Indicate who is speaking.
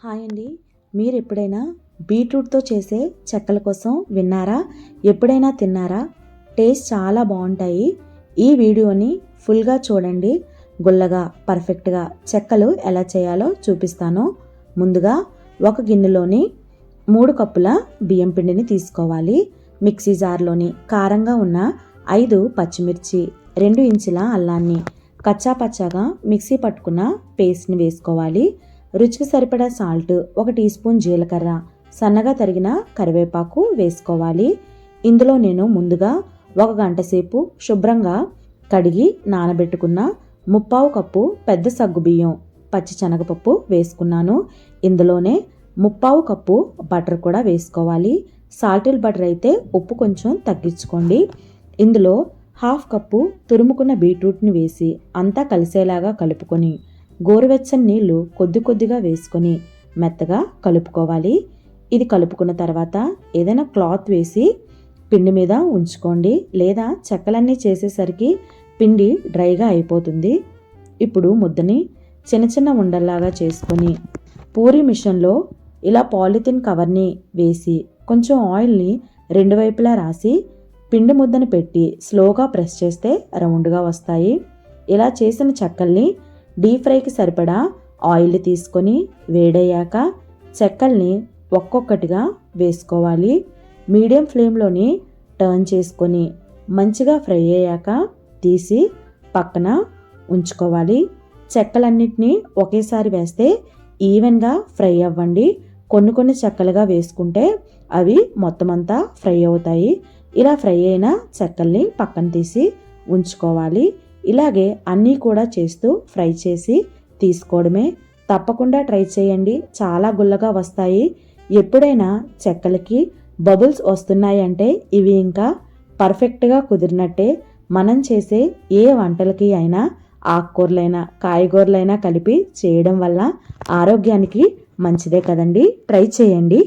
Speaker 1: Hi అండి. మీరు ఎప్పుడైనా బీట్రూట్తో చేసే చెక్కల కోసం విన్నారా? ఎప్పుడైనా తిన్నారా? టేస్ట్ చాలా బాగుంటాయి. ఈ వీడియోని ఫుల్గా చూడండి. గుల్లగా పర్ఫెక్ట్గా చెక్కలు ఎలా చేయాలో చూపిస్తాను. ముందుగా ఒక గిన్నెలోని 3 కప్పుల బియ్యం పిండిని తీసుకోవాలి. మిక్సీ జార్లోని కారంగా ఉన్న 5 పచ్చిమిర్చి, 2 ఇంచుల అల్లాన్ని కచ్చా పచ్చాగా మిక్సీ పట్టుకున్న పేస్ట్ని వేసుకోవాలి. రుచికి సరిపడా సాల్ట్, 1 టీ స్పూన్ జీలకర్ర, సన్నగా తరిగిన కరివేపాకు వేసుకోవాలి. ఇందులో నేను ముందుగా 1 గంట సేపు శుభ్రంగా కడిగి నానబెట్టుకున్న 3/4 కప్పు పెద్ద సగ్గుబియ్యం, పచ్చి శనగపప్పు వేసుకున్నాను. ఇందులోనే 3/4 కప్పు బటర్ కూడా వేసుకోవాలి. సాల్టెడ్ బటర్ అయితే ఉప్పు కొంచెం తగ్గించుకోండి. ఇందులో 1/2 కప్పు తురుముకున్న బీట్రూట్ని వేసి అంతా కలిసేలాగా కలుపుకొని గోరువెచ్చని నీళ్లు కొద్ది కొద్దిగా వేసుకొని మెత్తగా కలుపుకోవాలి. ఇది కలుపుకున్న తర్వాత ఏదైనా క్లాత్ వేసి పిండి మీద ఉంచుకోండి, లేదా చెక్కలన్నీ చేసేసరికి పిండి డ్రైగా అయిపోతుంది. ఇప్పుడు ముద్దని చిన్న చిన్న ఉండల్లాగా చేసుకొని పూరీ మిషన్లో ఇలా పాలిథిన్ కవర్ని వేసి కొంచెం ఆయిల్ని 2 వైపులా రాసి పిండి ముద్దను పెట్టి స్లోగా ప్రెస్ చేస్తే రౌండ్గా వస్తాయి. ఇలా చేసిన చెక్కల్ని డీప్ ఫ్రైకి సరిపడా ఆయిల్ తీసుకొని వేడయ్యాక చెక్కల్ని ఒక్కొక్కటిగా వేసుకోవాలి. మీడియం ఫ్లేమ్లోని టర్న్ చేసుకొని మంచిగా ఫ్రై అయ్యాక తీసి పక్కన ఉంచుకోవాలి. చెక్కలన్నిటినీ ఒకేసారి వేస్తే ఈవెన్గా ఫ్రై అవ్వండి. కొన్ని చెక్కలుగా వేసుకుంటే అవి మొత్తం అంతా ఫ్రై అవుతాయి. ఇలా ఫ్రై అయిన చెక్కల్ని పక్కన తీసి ఉంచుకోవాలి. ఇలాగే అన్నీ కూడా చేస్తూ ఫ్రై చేసి తీసుకోవడమే. తప్పకుండా ట్రై చేయండి, చాలా గుల్లగా వస్తాయి. ఎప్పుడైనా చెక్కలకి బబుల్స్ వస్తున్నాయంటే ఇవి ఇంకా పర్ఫెక్ట్గా కుదిరినట్టే. మనం చేసే ఏ వంటలకి అయినా ఆకుకూరలైనా కాయగూరలైనా కలిపి చేయడం వల్ల ఆరోగ్యానికి మంచిదే కదండి. ట్రై చేయండి.